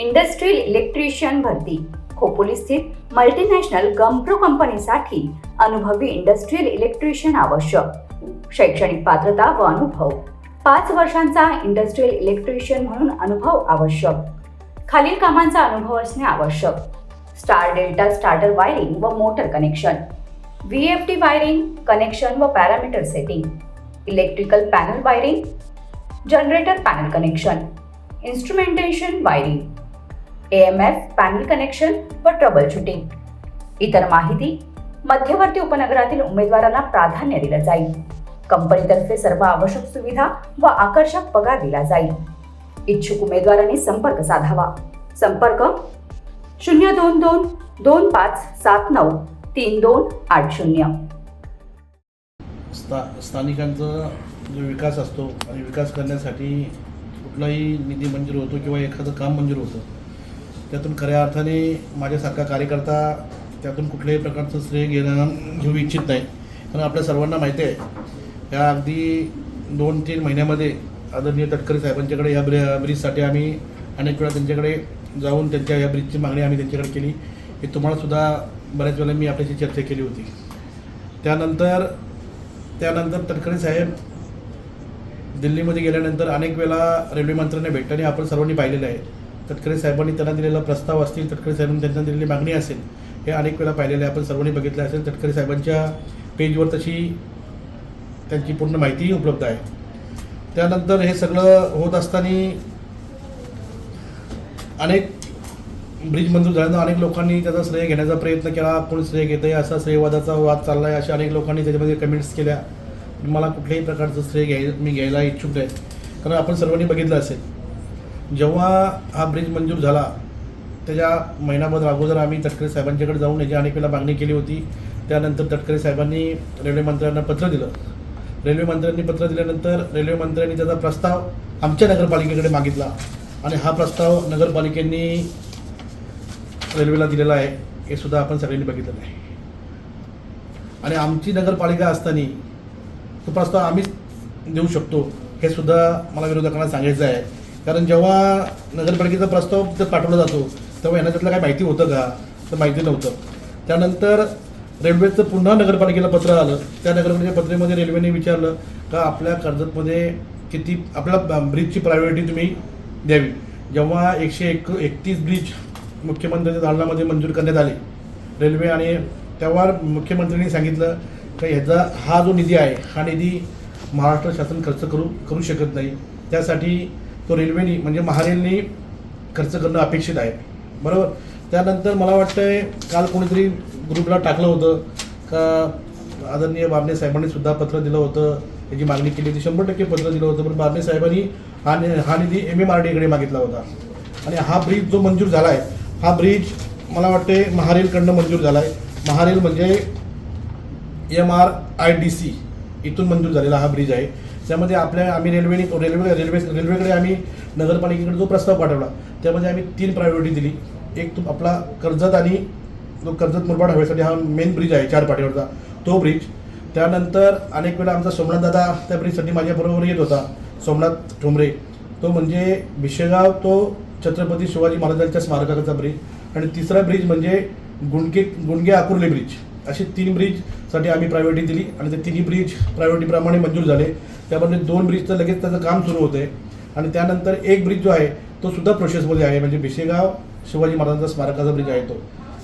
Industrial electrician भरती खोपोली स्थित multinational गम्प्रो कंपनीसाठी अनुभवी इंडस्ट्रियल इलेक्ट्रिशियन आवश्यक। शैक्षणिक पात्रता व अनुभव 5 वर्षांचा इंडस्ट्रियल इलेक्ट्रिशियन म्हणून अनुभव आवश्यक। खालील कामांचा अनुभव असणे आवश्यक। स्टार डेल्टा स्टार्टर वायरिंग व motor connection, VFD wiring connection व parameter setting, electrical panel wiring, generator panel connection, instrumentation wiring, AMF panel connection व ट्रबल शूटिंग। इतर माहिती मध्यवर्ती उपनगरातील उमेदवारांना प्राधान्य दिले जाईल। कंपनीतर्फे सर्व आवश्यक सुविधा व आकर्षक पगार दिला जाईल। इच्छुक उमेदवारांनी संपर्क साधावा। संपर्क 022 2579 3280। स्थानिकांचा जो विकास असतो आणि विकास करण्यासाठी कुठलाही निधी मंजूर होतो किंवा एखादं काम मंजूर होतं, त्यातून खऱ्या अर्थाने माझ्यासारखा कार्यकर्ता त्यातून कुठल्याही प्रकारचं श्रेय घेऊ इच्छित नाही। कारण आपल्या सर्वांना माहिती आहे, ह्या अगदी 2-3 महिन्यामध्ये आदरणीय तटकरे साहेबांच्याकडे या ब्रिजसाठी आम्ही अनेक वेळा त्यांच्याकडे जाऊन त्यांच्या या ब्रिजची मागणी आम्ही त्यांच्याकडे केली। हे तुम्हालासुद्धा बऱ्याच वेळेला मी आपल्याशी चर्चा केली होती। त्यानंतर तटकरे साहेब दिल्लीमध्ये गेल्यानंतर अनेक वेळा रेल्वे मंत्र्यांना भेटताना आपण सर्वांनी पाहिलेलं आहे। तटकरे साहेबांनी त्यांना दिलेला प्रस्ताव असतील, तटकरे साहेबांनी त्यांना दिलेली मागणी असेल, हे अनेक वेळा पाहिलेलं आहे, आपण सर्वांनी बघितलं असेल। तटकरे साहेबांच्या पेजवर तशी त्यांची पूर्ण माहितीही उपलब्ध आहे। त्यानंतर हे सगळं होत असताना अनेक ब्रिज मंजूर झाल्यानं अनेक लोकांनी त्याचा श्रेय घेण्याचा प्रयत्न केला। कोणी श्रेय घेतं आहे, असा श्रेयवादाचा वाद चालला आहे, अशा अनेक लोकांनी त्याच्यामध्ये कमेंट्स केल्या। मला कुठल्याही प्रकारचं श्रेय मी घ्यायला इच्छुक आहे। कारण आपण सर्वांनी बघितलं असेल, जेव्हा हा ब्रिज मंजूर झाला त्याच्या महिनाभर अगोदर आम्ही तटकरे साहेबांच्याकडे जाऊन याची अनेक वेळा मागणी केली होती। त्यानंतर तटकरे साहेबांनी रेल्वे मंत्र्यांना पत्र दिलं। रेल्वे मंत्र्यांनी पत्र दिल्यानंतर रेल्वे मंत्र्यांनी त्याचा प्रस्ताव आमच्या नगरपालिकेकडे मागितला आणि हा प्रस्ताव नगरपालिकेने रेल्वेला दिलेला आहे, हे सुद्धा आपण सगळ्यांनी बघितलं आहे। आणि आमची नगरपालिका असताना तो प्रस्ताव आम्हीच देऊ शकतो हे सुद्धा मला विरोधकांना सांगायचं आहे। कारण जेव्हा नगरपालिकेचा प्रस्ताव तिथं पाठवला जातो तेव्हा यांना त्यातलं काय माहिती होतं का? तर माहिती नव्हतं। त्यानंतर रेल्वेचं पुन्हा नगरपालिकेला पत्र आलं। त्या नगरपालिकेच्या पत्रामध्ये रेल्वेने विचारलं का आपल्या कर्जतमध्ये किती आपल्या ब्रिजची प्रायोरिटी तुम्ही द्यावी। जेव्हा 131 ब्रिज मुख्यमंत्र्यांच्या दालनामध्ये मंजूर करण्यात आले रेल्वे, आणि तेव्हा मुख्यमंत्र्यांनी सांगितलं की ह्याचा हा जो निधी आहे हा निधी महाराष्ट्र शासन खर्च करू शकत नाही, त्यासाठी तो रेल्वेनी म्हणजे महारेलनी खर्च करणं अपेक्षित आहे, बरोबर। त्यानंतर मला वाटतंय काल कोणीतरी ग्रुपला टाकलं होतं का आदरणीय बाबणे साहेबांनी सुद्धा पत्र दिलं होतं, याची मागणी केली होती, 100% पत्र दिलं होतं। पण बाबणे साहेबांनी हा निधी MMRDAकडे मागितला होता। आणि हा ब्रिज जो मंजूर झाला आहे, हा ब्रिज मला वाटते महारेलकडनं मंजूर झाला आहे। महारेल म्हणजे MRIDC इथून मंजूर झालेला हा ब्रिज आहे। त्यामध्ये आम्ही रेल्वेकडे आम्ही नगरपालिकेकडे जो प्रस्ताव पाठवला त्यामध्ये आम्ही 3 प्रायोरिटी दिली। एक तो आपला कर्जत आणि जो कर्जत मुरबाड हवेसाठी हा मेन ब्रिज आहे 4 पाट्यावरचा तो ब्रिज। त्यानंतर अनेक वेळा आमचा सोमनाथ दादा त्या ब्रिजसाठी माझ्याबरोबर येत होता, सोमनाथ ठोंबरे, तो म्हणजे भिशेगाव तो छत्रपती शिवाजी महाराजांच्या स्मारकाचा ब्रिज। आणि तिसरा ब्रिज म्हणजे गुंडगे आकुर्ले ब्रिज। असे 3 ब्रिजसाठी आम्ही प्रायोरिटी दिली आणि ते 3ही ब्रिज प्रायोरिटीप्रमाणे मंजूर झाले। त्यामध्ये 2 ब्रिजचं लगेच त्याचं काम सुरू होतं आहे आणि त्यानंतर एक ब्रिज जो आहे तो सुद्धा प्रोसेसमध्ये आहे, म्हणजे भिशेगाव शिवाजी महाराजांचा स्मारकाचा ब्रिज आहे तो।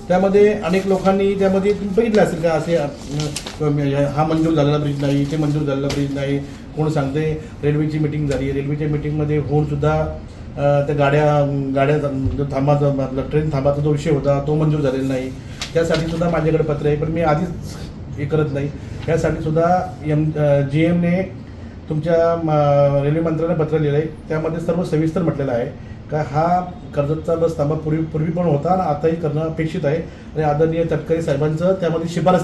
त्यामध्ये अनेक लोकांनी त्यामध्ये बघितलं असेल का असे हा मंजूर झालेला ब्रिज नाही, ते मंजूर झालेला ब्रिज नाही, कोण सांगते। रेल्वेची मिटिंग झाली, रेल्वेच्या मिटिंगमध्ये होऊनसुद्धा त्या गाड्या जो थांबाचा आपला ट्रेन थांबाचा जो विषय होता तो मंजूर झालेला नाही। त्यासाठी सुद्धा माझ्याकडे पत्र आहे, पण मी आधीच हे करत नाही। यासाठी सुद्धा GMने तुमच्या रेल्वे मंत्र्यांना पत्र लिहिलं आहे, त्यामध्ये सर्व सविस्तर म्हटलेलं आहे का हा कर्जतचा बस थांबा पूर्वी पण होता आणि आताही करणं अपेक्षित आहे आणि आदरणीय तटकरे साहेबांचं त्यामध्ये शिफारस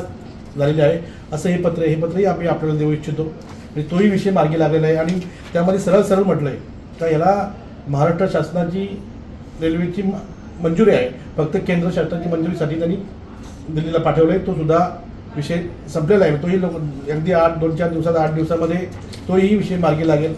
झालेली आहे असं हे पत्रही आम्ही आपल्याला देऊ इच्छितो। म्हणजे तोही विषय मार्गी लागलेला आहे आणि त्यामध्ये सरळ म्हटलं आहे का याला महाराष्ट्र शासनाची रेल्वेची मंजुरी आहे, फक्त केंद्र शासनाची मंजुरीसाठी त्यांनी दिल्लीला पाठवलं आहे। तो सुद्धा विषय संपलेला आहे, तोही अगदी 2-4 दिवसात 8 दिवसामध्ये तोही विषय मार्गी लागेल।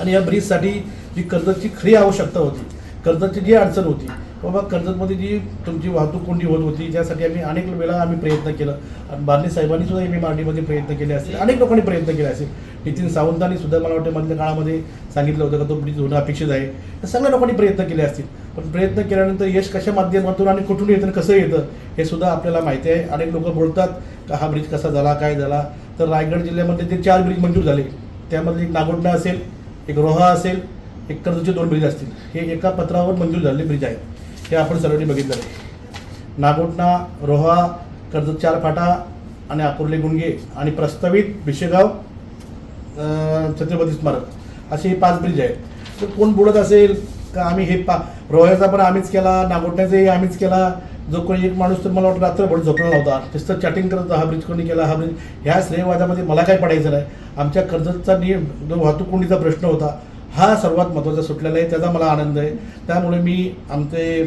आणि या ब्रिजसाठी जी कर्जतची खरी आवश्यकता होती कर्जतची जी अडचण होती बाबा, कर्जतमध्ये जी तुमची वाहतूक कोंडी होत होती, त्यासाठी आम्ही अनेक वेळा प्रयत्न केलं. आणि बार्ली साहेबांनी सुद्धा MMRDमध्ये प्रयत्न केले असतील, अनेक लोकांनी प्रयत्न केले असेल. नितीन सावंतांनी सुद्धा मला वाटतं मधल्या काळामध्ये सांगितलं होतं का तो ब्रिज होणं अपेक्षित आहे. तर सगळ्या लोकांनी प्रयत्न केले असतील, पण प्रयत्न केल्यानंतर यश कशा माध्यमातून आणि कुठून येतं आणि कसं येतं हे सुद्धा आपल्याला माहिती आहे. अनेक लोक बोलतात का हा ब्रिज कसा झाला, काय झाला. तर रायगड जिल्ह्यामध्ये ते 4 ब्रिज मंजूर झाले. त्यामधले एक नागोठणा असेल, एक रोहा असेल, एक कर्जतचे 2 ब्रिज असतील. हे एका पत्रावर मंजूर झालेले ब्रिज आहेत. हे आपण सर्वांनी बघितलं आहे. नागोठणा, रोहा, कर्जत 4 फाटा आणि अकोर्ले गुंडगे आणि प्रस्तावित भिशेगाव छत्रपती स्मारक असे हे 5 ब्रिज आहेत. तर कोण बोलत असेल का आम्ही हे रोह्याचा पण आम्हीच केला, नागोठण्याचाही आम्हीच केला. जो कोणी एक माणूस तर मला वाटतं रात्रभर झोपला होता, नुसतं चॅटिंग करत हा ब्रिज कोणी केला, हा ब्रिज. ह्या श्रेयवादामध्ये मला काय पडायचं नाही. आमच्या कर्जतचा जो वाहतूक कोंडीचा प्रश्न होता हा सर्वात महत्त्वाचा सुटलेला आहे, त्याचा मला आनंद आहे. त्यामुळे मी आमचे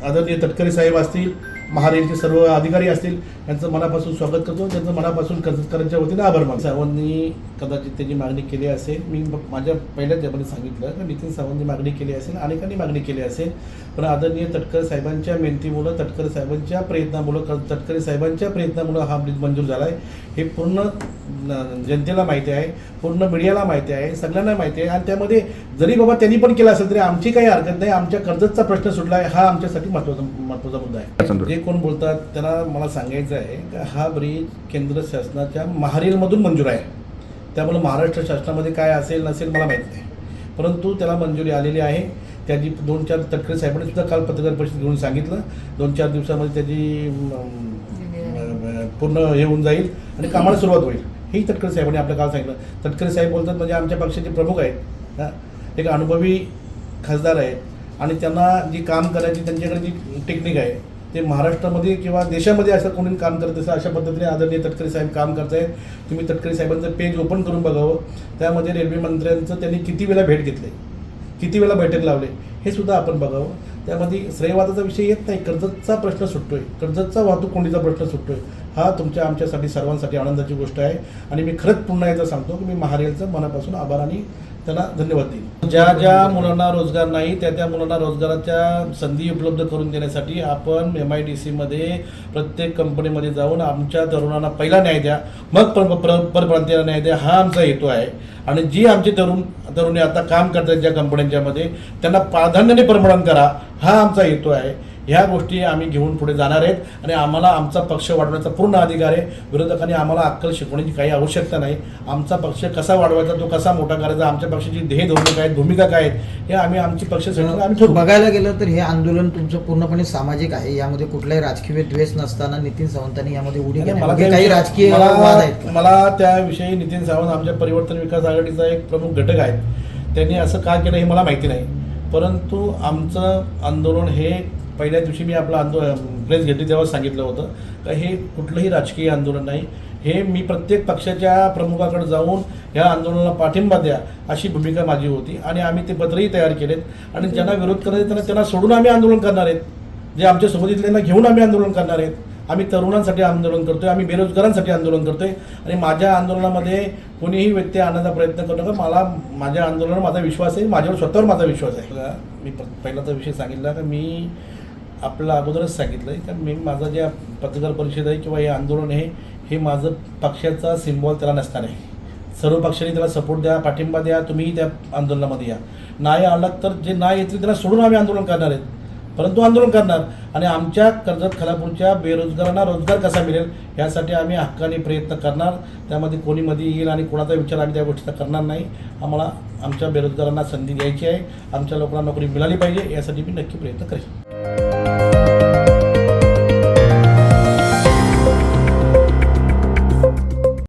आदरणीय तटकरे साहेब असतील, महारेलचे सर्व अधिकारी असतील, यांचं मनापासून स्वागत करतो. त्यांचं मनापासून कर्जतकरांच्या वतीने आभार मानतो. सावंतनी कदाचित त्याची मागणी केली असेल. मी माझ्या पहिल्याच यामध्ये सांगितलं की नितीन सावंतनी मागणी केली असेल, अनेकांनी मागणी केली असेल, पण आदरणीय तटकरे साहेबांच्या मेहनतीमुळं, तटकरे साहेबांच्या प्रयत्नामुळं हा ब्रिज मंजूर झाला आहे. हे पूर्ण जनतेला माहिती आहे, पूर्ण मीडियाला माहिती आहे, सगळ्यांना माहिती आहे. आणि त्यामध्ये जरी बाबा त्यांनी पण केलं असेल तरी आमची काही हरकत नाही. आमच्या कर्जतचा प्रश्न सुटला आहे, हा आमच्यासाठी महत्त्वाचा मुद्दा आहे. जे कोण बोलतात त्यांना मला सांगायचं आहे की हा ब्रिज केंद्र शासनाच्या महारेलमधून मंजूर आहे. त्यामुळे महाराष्ट्र शासनामध्ये काय असेल नसेल मला माहीत नाही, परंतु त्याला मंजुरी आलेली आहे. त्याची 2-4 तटकरे साहेबांनी सुद्धा काल पत्रकार परिषद घेऊन सांगितलं 2-4 दिवसामध्ये त्याची पूर्ण हे होऊन जाईल आणि कामाला सुरुवात होईल. हेही तटकरे साहेबांनी आपल्या काल सांगितलं. तटकरे साहेब बोलतात म्हणजे आमच्या पक्षाचे प्रमुख आहेत, एक अनुभवी खासदार आहेत आणि त्यांना जी काम करायची त्यांच्याकडे जी टेक्निक आहे ते महाराष्ट्रामध्ये किंवा देशामध्ये असं कोणी काम करत असेल अशा पद्धतीने आदरणीय तटकरे साहेब काम करत आहेत. तुम्ही तटकरे साहेबांचं पेज ओपन करून बघावं. त्यामध्ये रेल्वे मंत्र्यांचं त्यांनी किती वेळा भेट घेतली, किती वेळा बैठक लावले हे सुद्धा आपण बघावं. त्यामध्ये श्रेयवादाचा विषय येत नाही. कर्जतचा प्रश्न सुटतोय, कर्जतचा वाहतूक कोंडीचा प्रश्न सुटतोय. हा आमच्यासाठी सर्वांसाठी आनंदाची गोष्ट आहे. आणि मी खरंच पुन्हा एकदा सांगतो की मी महारेलचं मनापासून आभार आणि त्यांना धन्यवाद देईन. ज्या मुलांना रोजगार नाही त्या मुलांना रोजगाराच्या संधी उपलब्ध करून देण्यासाठी आपण MIDCमध्ये प्रत्येक कंपनीमध्ये जाऊन आमच्या तरुणांना पहिला न्याय द्या, मग परप्रांतीयांना न्याय द्या, हा आमचा हेतू आहे. आणि जी आमची तरुणी आता काम करतात ज्या कंपन्यांच्यामध्ये त्यांना प्राधान्याने परमनंट करा, हा आमचा हेतू आहे. ह्या गोष्टी आम्ही घेऊन पुढे जाणार आहेत आणि आम्हाला आमचा पक्ष वाढवण्याचा पूर्ण अधिकार आहे. विरोधकांनी आम्हाला अक्कल शिकवण्याची काही आवश्यकता नाही. आमचा पक्ष कसा वाढवायचा, तो कसा मोठा करायचा, आमच्या पक्षाची ध्येय धोरणं काय आहेत, भूमिका काय आहेत, हे आमची पक्ष आम्ही ठरवू. बघायला गेलं तर हे आंदोलन तुमचं पूर्णपणे सामाजिक आहे. यामध्ये कुठलाही राजकीय द्वेष नसताना नितीन सावंतांनी यामध्ये उडी घेतली, काही राजकीय वाद आहेत? मला त्याविषयी नितीन सावंत आमच्या परिवर्तन विकास आघाडीचा एक प्रमुख घटक आहेत. त्यांनी असं का केलं हे मला माहिती नाही, परंतु आमचं आंदोलन हे पहिल्या दिवशी मी आपलं प्रेस घेतली तेव्हा सांगितलं होतं का हे कुठलंही राजकीय आंदोलन नाही. हे मी प्रत्येक पक्षाच्या प्रमुखाकडे जाऊन ह्या आंदोलनाला पाठिंबा द्या अशी भूमिका माझी होती आणि आम्ही ते पत्रही तयार केलेत आणि ज्यांना विरोध करायचे त्यांना सोडून आम्ही आंदोलन करणार आहेत. जे आमच्या सोबतीतल्यांना घेऊन आम्ही आंदोलन करणार आहेत. आम्ही तरुणांसाठी आंदोलन करतोय, आम्ही बेरोजगारांसाठी आंदोलन करतोय आणि माझ्या आंदोलनामध्ये कोणीही व्यक्ती आणण्याचा प्रयत्न करू नका. मला माझ्या आंदोलनावर माझा विश्वास आहे, माझ्यावर स्वतःवर माझा विश्वास आहे. मी पहिलाचा विषय सांगितला का मी आपल्याला अगोदरच सांगितलं आहे का मी माझा ज्या पत्रकार परिषद आहे किंवा हे आंदोलन आहे हे माझं पक्षाचा सिम्बॉल त्याला नसणार आहे. सर्व पक्षांनी त्याला सपोर्ट द्या, पाठिंबा द्या. तुम्हीही त्या आंदोलनामध्ये या. नाही आलात तर जे नाही येतील त्यांना सोडून आम्ही आंदोलन करणार आहेत, परंतु आंदोलन करणार. आणि आमच्या कर्जत खालापूरच्या बेरोजगारांना रोजगार कसा मिळेल यासाठी आम्ही हक्काने प्रयत्न करणार. त्यामध्ये कोणी मध्ये येईल आणि कोणाचा विचार आम्ही त्या गोष्टीचा करणार नाही. आम्हाला आमच्या बेरोजगारांना संधी द्यायची आहे, आमच्या लोकांना नोकरी मिळाली पाहिजे यासाठी मी नक्की प्रयत्न करेन.